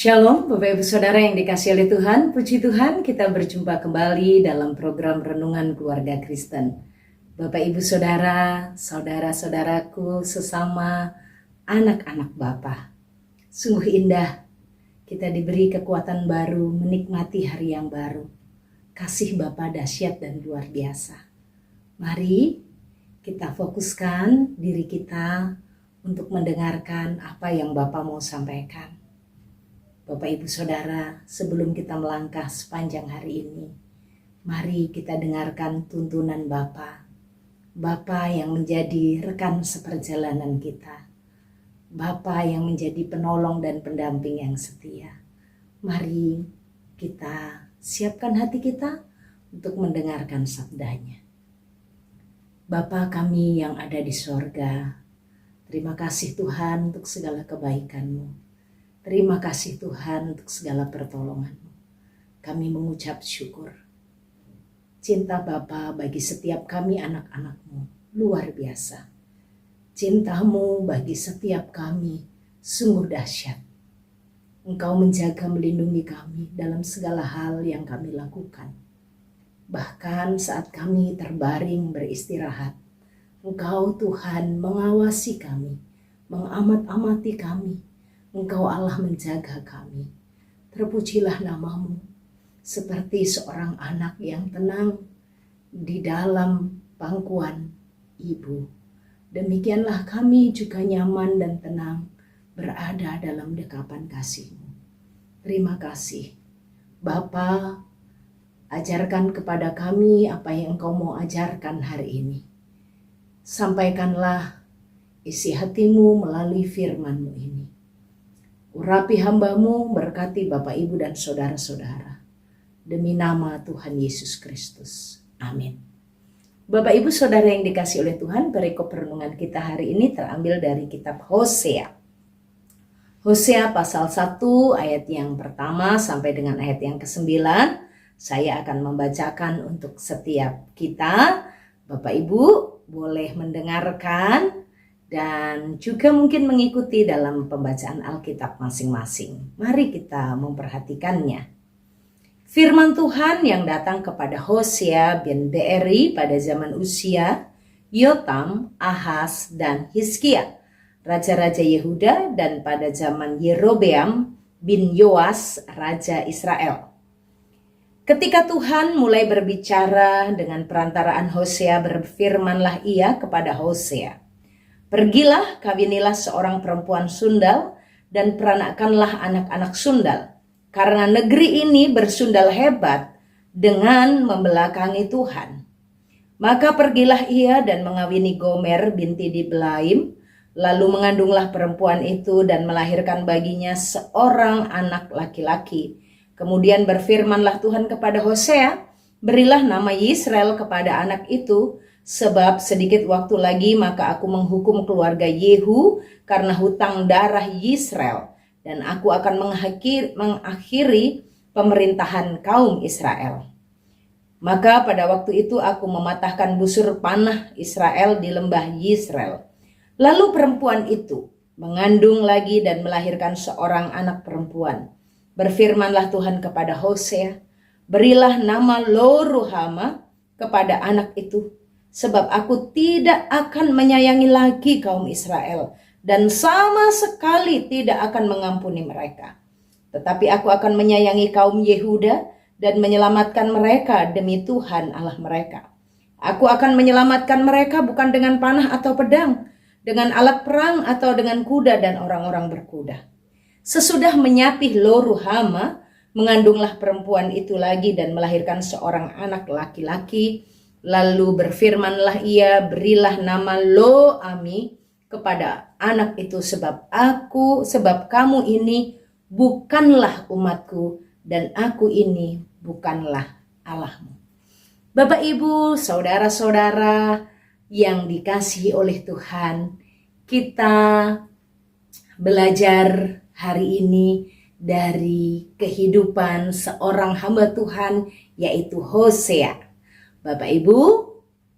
Shalom Bapak Ibu Saudara yang dikasihi oleh Tuhan, puji Tuhan kita berjumpa kembali dalam program Renungan Keluarga Kristen. Bapak Ibu Saudara, saudara-saudaraku sesama anak-anak Bapa. Sungguh indah kita diberi kekuatan baru menikmati hari yang baru. Kasih Bapa dahsyat dan luar biasa. Mari kita fokuskan diri kita untuk mendengarkan apa yang Bapa mau sampaikan. Bapak Ibu Saudara, sebelum kita melangkah sepanjang hari ini, mari kita dengarkan tuntunan Bapa. Bapa yang menjadi rekan seperjalanan kita. Bapa yang menjadi penolong dan pendamping yang setia. Mari kita siapkan hati kita untuk mendengarkan sabdanya. Bapa kami yang ada di sorga, terima kasih Tuhan untuk segala kebaikan-Mu. Terima kasih Tuhan untuk segala pertolongan-Mu. Kami mengucap syukur. Cinta Bapa bagi setiap kami anak-anak-Mu luar biasa. Cinta-Mu bagi setiap kami sungguh dahsyat. Engkau menjaga melindungi kami dalam segala hal yang kami lakukan. Bahkan saat kami terbaring beristirahat, Engkau Tuhan mengawasi kami, mengamat-amati kami. Engkau Allah menjaga kami. Terpujilah nama-Mu seperti seorang anak yang tenang di dalam pangkuan ibu. Demikianlah kami juga nyaman dan tenang berada dalam dekapan kasih-Mu. Terima kasih. Bapa, ajarkan kepada kami apa yang Engkau mau ajarkan hari ini. Sampaikanlah isi hati-Mu melalui firman-Mu ini. Urapi hamba-Mu, berkati Bapak, Ibu, dan saudara-saudara. Demi nama Tuhan Yesus Kristus. Amin. Bapak, Ibu, Saudara yang dikasihi oleh Tuhan, perikop renungan kita hari ini terambil dari kitab Hosea. Hosea pasal 1 ayat yang pertama sampai dengan ayat yang ke-9. Saya akan membacakan untuk setiap kita. Bapak, Ibu, boleh mendengarkan dan juga mungkin mengikuti dalam pembacaan Alkitab masing-masing. Mari kita memperhatikannya. Firman Tuhan yang datang kepada Hosea bin Beeri pada zaman Uzia, Yotam, Ahaz, dan Hizkia, raja-raja Yehuda, dan pada zaman Yerobeam bin Yoas, raja Israel. Ketika Tuhan mulai berbicara dengan perantaraan Hosea, berfirmanlah Ia kepada Hosea, "Pergilah, kawinilah seorang perempuan sundal dan peranakanlah anak-anak sundal, karena negeri ini bersundal hebat dengan membelakangi Tuhan." Maka pergilah ia dan mengawini Gomer binti Diblaim, lalu mengandunglah perempuan itu dan melahirkan baginya seorang anak laki-laki. Kemudian berfirmanlah Tuhan kepada Hosea, "Berilah nama Yisrael kepada anak itu, sebab sedikit waktu lagi maka aku menghukum keluarga Yehu karena hutang darah Yisrael, dan aku akan mengakhiri pemerintahan kaum Israel. Maka pada waktu itu aku mematahkan busur panah Israel di lembah Yisrael." Lalu perempuan itu mengandung lagi dan melahirkan seorang anak perempuan. Berfirmanlah Tuhan kepada Hosea, "Berilah nama Lo-ruhama kepada anak itu, sebab aku tidak akan menyayangi lagi kaum Israel dan sama sekali tidak akan mengampuni mereka. Tetapi aku akan menyayangi kaum Yehuda dan menyelamatkan mereka demi Tuhan Allah mereka. Aku akan menyelamatkan mereka bukan dengan panah atau pedang, dengan alat perang atau dengan kuda dan orang-orang berkuda." Sesudah menyapih Lo-ruhama, mengandunglah perempuan itu lagi dan melahirkan seorang anak laki-laki. Lalu berfirmanlah ia, "Berilah nama Lo-ami kepada anak itu, sebab kamu ini bukanlah umatku dan aku ini bukanlah Allahmu." Bapak, Ibu, saudara-saudara yang dikasihi oleh Tuhan, kita belajar hari ini dari kehidupan seorang hamba Tuhan, yaitu Hosea. Bapak Ibu,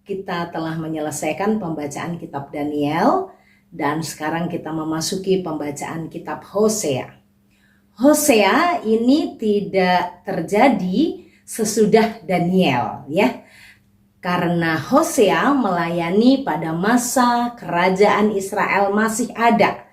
kita telah menyelesaikan pembacaan kitab Daniel dan sekarang kita memasuki pembacaan kitab Hosea. Hosea ini tidak terjadi sesudah Daniel ya. Karena Hosea melayani pada masa kerajaan Israel masih ada.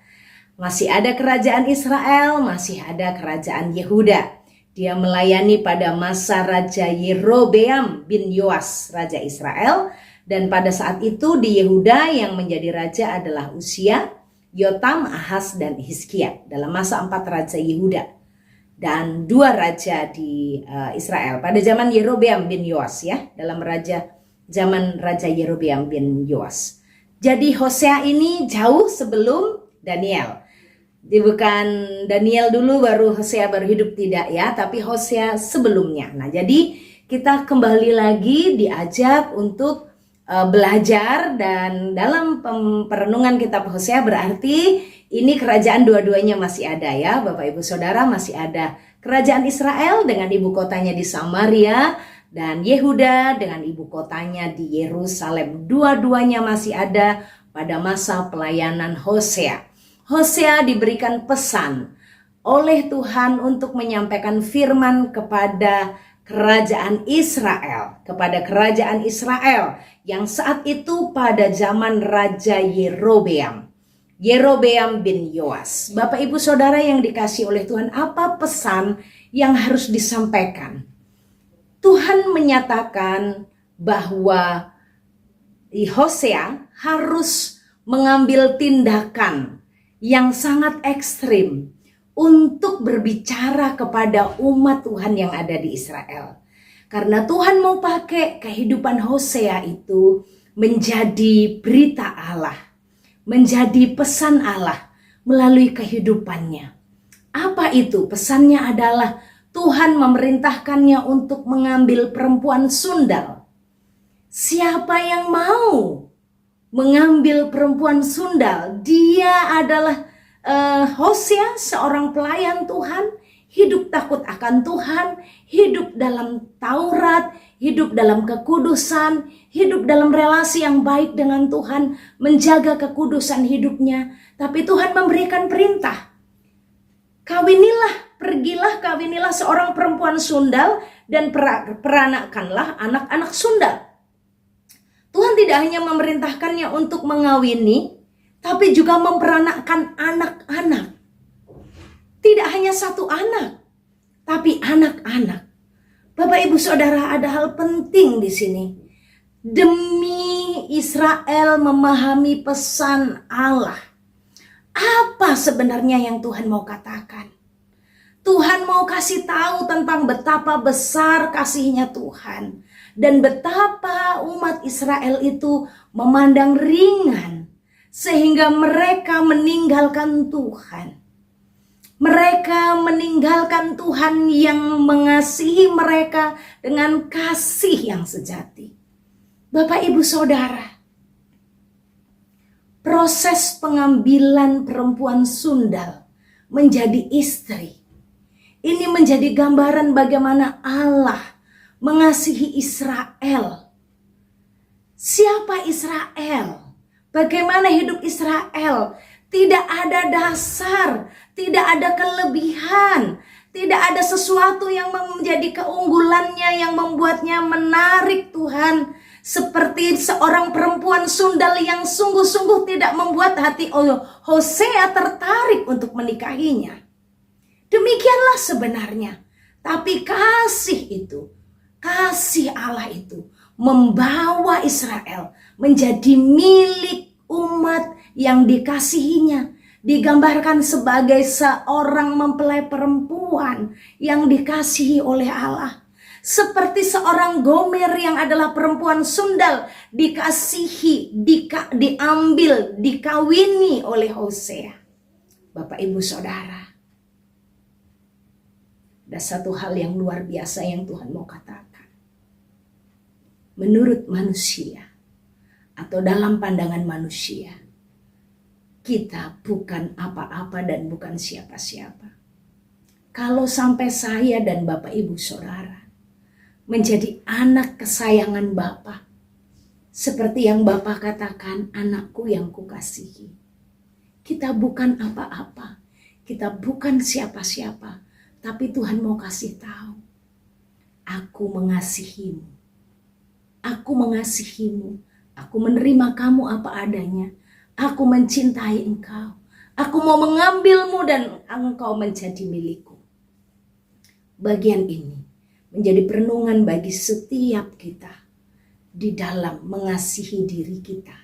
Masih ada kerajaan Israel, masih ada kerajaan Yehuda. Dia melayani pada masa Raja Yerobeam bin Yoas, Raja Israel. Dan pada saat itu di Yehuda yang menjadi raja adalah Uzia, Yotam, Ahaz, dan Hizkia. Dalam masa 4 raja Yehuda. Dan 2 raja di Israel. Pada zaman Yerobeam bin Yoas ya. Dalam zaman Raja Yerobeam bin Yoas. Jadi Hosea ini jauh sebelum Daniel. Bukan Daniel dulu baru Hosea baru hidup, tidak ya, tapi Hosea sebelumnya. Nah, jadi kita kembali lagi diajak untuk belajar, dan dalam perenungan kitab Hosea berarti ini kerajaan dua-duanya masih ada ya, Bapak Ibu Saudara, masih ada kerajaan Israel dengan ibu kotanya di Samaria, dan Yehuda dengan ibu kotanya di Yerusalem. Dua-duanya masih ada pada masa pelayanan Hosea. Hosea diberikan pesan oleh Tuhan untuk menyampaikan firman kepada kerajaan Israel. Kepada kerajaan Israel yang saat itu pada zaman Raja Yerobeam. Yerobeam bin Yoas. Bapak Ibu Saudara yang dikasihi oleh Tuhan, apa pesan yang harus disampaikan? Tuhan menyatakan bahwa Hosea harus mengambil tindakan yang sangat ekstrim untuk berbicara kepada umat Tuhan yang ada di Israel. Karena Tuhan mau pakai kehidupan Hosea itu menjadi berita Allah, menjadi pesan Allah melalui kehidupannya. Apa itu? Pesannya adalah Tuhan memerintahkannya untuk mengambil perempuan sundal. Siapa yang mau mengambil perempuan sundal? Dia adalah Hosea, seorang pelayan Tuhan, hidup takut akan Tuhan, hidup dalam Taurat, hidup dalam kekudusan, hidup dalam relasi yang baik dengan Tuhan, menjaga kekudusan hidupnya. Tapi Tuhan memberikan perintah, kawinilah seorang perempuan sundal dan peranakanlah anak-anak sundal. Tuhan tidak hanya memerintahkannya untuk mengawini, tapi juga memperanakkan anak-anak. Tidak hanya satu anak, tapi anak-anak. Bapak Ibu Saudara, ada hal penting di sini. Demi Israel memahami pesan Allah. Apa sebenarnya yang Tuhan mau katakan? Tuhan mau kasih tahu tentang betapa besar kasihnya Tuhan. Dan betapa umat Israel itu memandang ringan. Sehingga mereka meninggalkan Tuhan. Mereka meninggalkan Tuhan yang mengasihi mereka dengan kasih yang sejati. Bapak Ibu Saudara, proses pengambilan perempuan sundal menjadi istri, ini menjadi gambaran bagaimana Allah mengasihi Israel. Siapa Israel? Bagaimana hidup Israel? Tidak ada dasar, tidak ada kelebihan, tidak ada sesuatu yang menjadi keunggulannya yang membuatnya menarik Tuhan. Seperti seorang perempuan sundal yang sungguh-sungguh tidak membuat hati Hosea tertarik untuk menikahinya. Demikianlah sebenarnya. Tapi kasih Allah itu membawa Israel menjadi milik umat yang dikasihinya. Digambarkan sebagai seorang mempelai perempuan yang dikasihi oleh Allah. Seperti seorang Gomer yang adalah perempuan sundal, dikasihi, diambil, dikawini oleh Hosea. Bapak Ibu Saudara, ada satu hal yang luar biasa yang Tuhan mau katakan. Menurut manusia atau dalam pandangan manusia, kita bukan apa-apa dan bukan siapa-siapa. Kalau sampai saya dan Bapak Ibu Saudara menjadi anak kesayangan Bapa, seperti yang Bapa katakan, anakku yang kukasihi. Kita bukan apa-apa. Kita bukan siapa-siapa, tapi Tuhan mau kasih tahu, aku mengasihimu. Aku mengasihimu. Aku menerima kamu apa adanya. Aku mencintai engkau. Aku mau mengambilmu dan engkau menjadi milikku. Bagian ini menjadi perenungan bagi setiap kita di dalam mengasihi diri kita.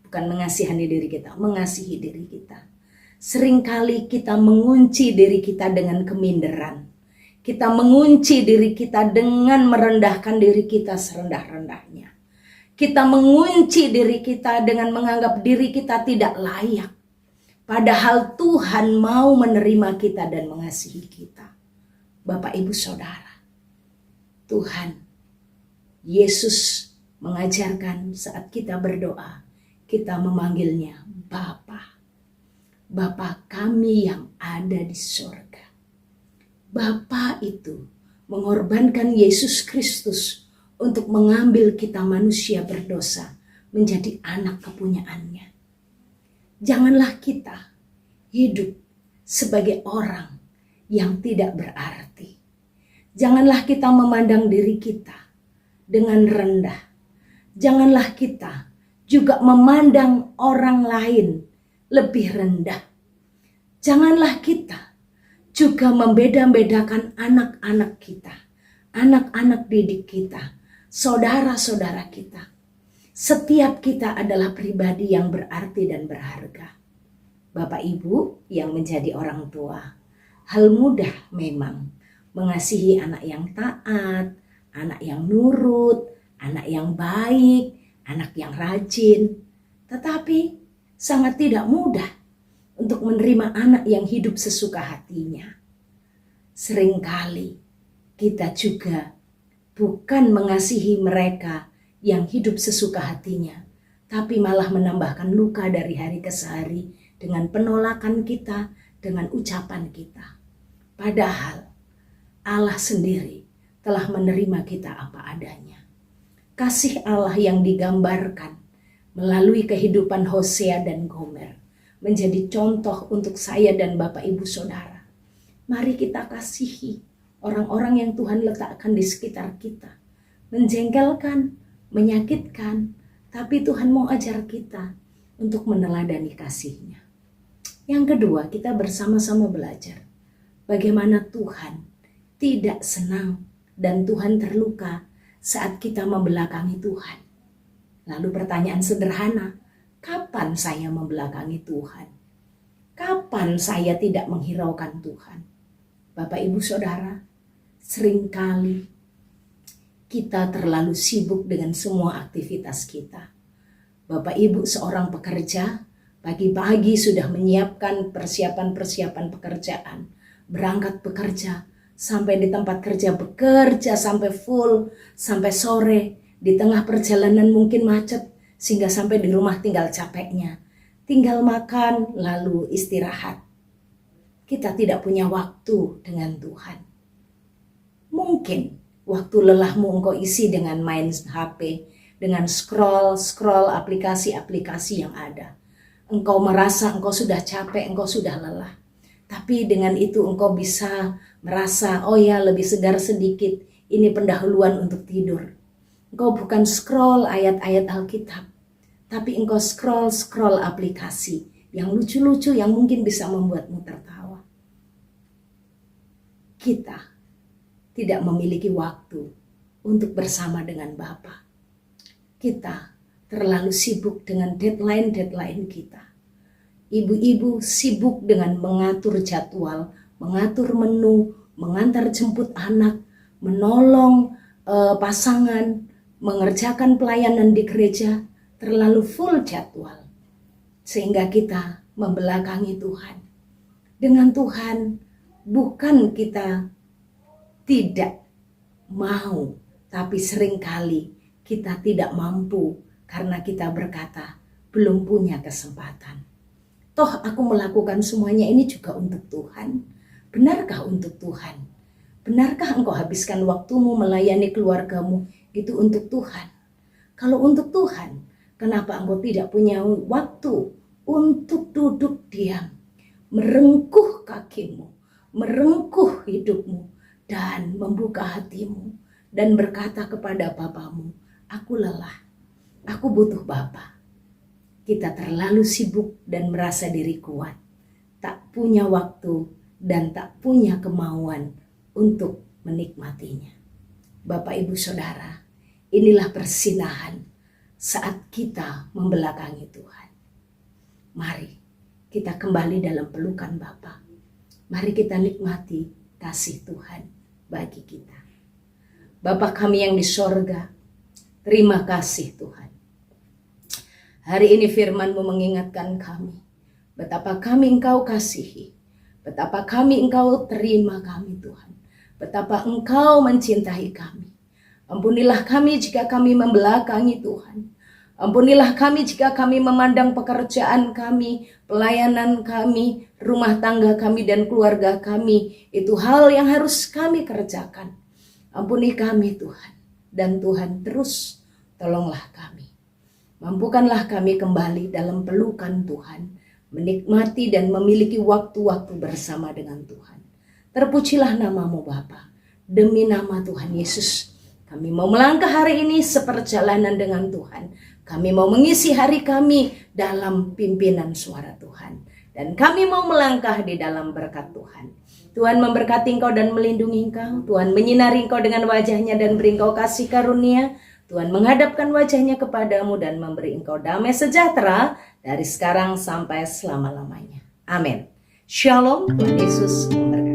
Bukan mengasihani diri kita, mengasihi diri kita. Seringkali kita mengunci diri kita dengan keminderan. Kita mengunci diri kita dengan merendahkan diri kita serendah-rendahnya. Kita mengunci diri kita dengan menganggap diri kita tidak layak. Padahal Tuhan mau menerima kita dan mengasihi kita. Bapak, Ibu, Saudara, Tuhan Yesus mengajarkan saat kita berdoa, kita memanggilnya Bapa. Bapa kami yang ada di surga. Bapa itu mengorbankan Yesus Kristus untuk mengambil kita manusia berdosa menjadi anak kepunyaannya. Janganlah kita hidup sebagai orang yang tidak berarti. Janganlah kita memandang diri kita dengan rendah. Janganlah kita juga memandang orang lain lebih rendah. Janganlah kita juga membeda-bedakan anak-anak kita, anak-anak didik kita, saudara-saudara kita. Setiap kita adalah pribadi yang berarti dan berharga. Bapak Ibu yang menjadi orang tua, hal mudah memang mengasihi anak yang taat, anak yang nurut, anak yang baik, anak yang rajin. Tetapi sangat tidak mudah untuk menerima anak yang hidup sesuka hatinya. Seringkali kita juga bukan mengasihi mereka yang hidup sesuka hatinya, tapi malah menambahkan luka dari hari ke hari dengan penolakan kita, dengan ucapan kita. Padahal Allah sendiri telah menerima kita apa adanya. Kasih Allah yang digambarkan melalui kehidupan Hosea dan Gomer menjadi contoh untuk saya dan Bapak Ibu Saudara. Mari kita kasihi orang-orang yang Tuhan letakkan di sekitar kita. Menjengkelkan, menyakitkan, tapi Tuhan mau ajar kita untuk meneladani kasih-Nya. Yang kedua, kita bersama-sama belajar bagaimana Tuhan tidak senang dan Tuhan terluka saat kita membelakangi Tuhan. Lalu pertanyaan sederhana, kapan saya membelakangi Tuhan? Kapan saya tidak menghiraukan Tuhan? Bapak, Ibu, Saudara, seringkali kita terlalu sibuk dengan semua aktivitas kita. Bapak Ibu seorang pekerja, pagi-pagi sudah menyiapkan persiapan-persiapan pekerjaan, berangkat bekerja, sampai di tempat kerja bekerja sampai full, sampai sore. Di tengah perjalanan mungkin macet, sehingga sampai di rumah tinggal capeknya. Tinggal makan, lalu istirahat. Kita tidak punya waktu dengan Tuhan. Mungkin waktu lelahmu engkau isi dengan main HP, dengan scroll aplikasi-aplikasi yang ada. Engkau merasa engkau sudah capek, engkau sudah lelah. Tapi dengan itu engkau bisa merasa, oh ya lebih segar sedikit, ini pendahuluan untuk tidur. Engkau bukan scroll ayat-ayat Alkitab, tapi engkau scroll aplikasi yang lucu-lucu yang mungkin bisa membuatmu tertawa. Kita tidak memiliki waktu untuk bersama dengan Bapa. Kita terlalu sibuk dengan deadline kita. Ibu-ibu sibuk dengan mengatur jadwal, mengatur menu, mengantar jemput anak, menolong pasangan, mengerjakan pelayanan di gereja, terlalu full jadwal. Sehingga kita membelakangi Tuhan. Dengan Tuhan bukan kita tidak mau, tapi seringkali kita tidak mampu karena kita berkata belum punya kesempatan. Toh aku melakukan semuanya ini juga untuk Tuhan. Benarkah untuk Tuhan? Benarkah engkau habiskan waktumu melayani keluargamu itu untuk Tuhan? Kalau untuk Tuhan, kenapa engkau tidak punya waktu untuk duduk diam, merengkuh kakimu, merengkuh hidupmu, dan membuka hatimu, dan berkata kepada Bapamu, aku lelah, aku butuh Bapa. Kita terlalu sibuk dan merasa diri kuat, tak punya waktu dan tak punya kemauan untuk menikmatinya. Bapak, Ibu, Saudara, inilah persinahan saat kita membelakangi Tuhan. Mari kita kembali dalam pelukan Bapa. Mari kita nikmati kasih Tuhan bagi kita. Bapa kami yang di sorga, terima kasih Tuhan. Hari ini firman-Mu mengingatkan kami, betapa kami Engkau kasihi, betapa kami Engkau terima kami Tuhan, betapa Engkau mencintai kami. Ampunilah kami jika kami membelakangi Tuhan. Ampunilah kami jika kami memandang pekerjaan kami, pelayanan kami, rumah tangga kami dan keluarga kami, itu hal yang harus kami kerjakan. Ampuni kami Tuhan, dan Tuhan terus tolonglah kami. Mampukanlah kami kembali dalam pelukan Tuhan, menikmati dan memiliki waktu-waktu bersama dengan Tuhan. Terpujilah nama-Mu Bapa, demi nama Tuhan Yesus. Kami mau melangkah hari ini seperjalanan dengan Tuhan. Kami mau mengisi hari kami dalam pimpinan suara Tuhan. Dan kami mau melangkah di dalam berkat Tuhan. Tuhan memberkati engkau dan melindungi engkau. Tuhan menyinari engkau dengan wajahnya dan beri engkau kasih karunia. Tuhan menghadapkan wajahnya kepadamu dan memberi engkau damai sejahtera dari sekarang sampai selama-lamanya. Amin. Shalom, Tuhan Yesus memberkati.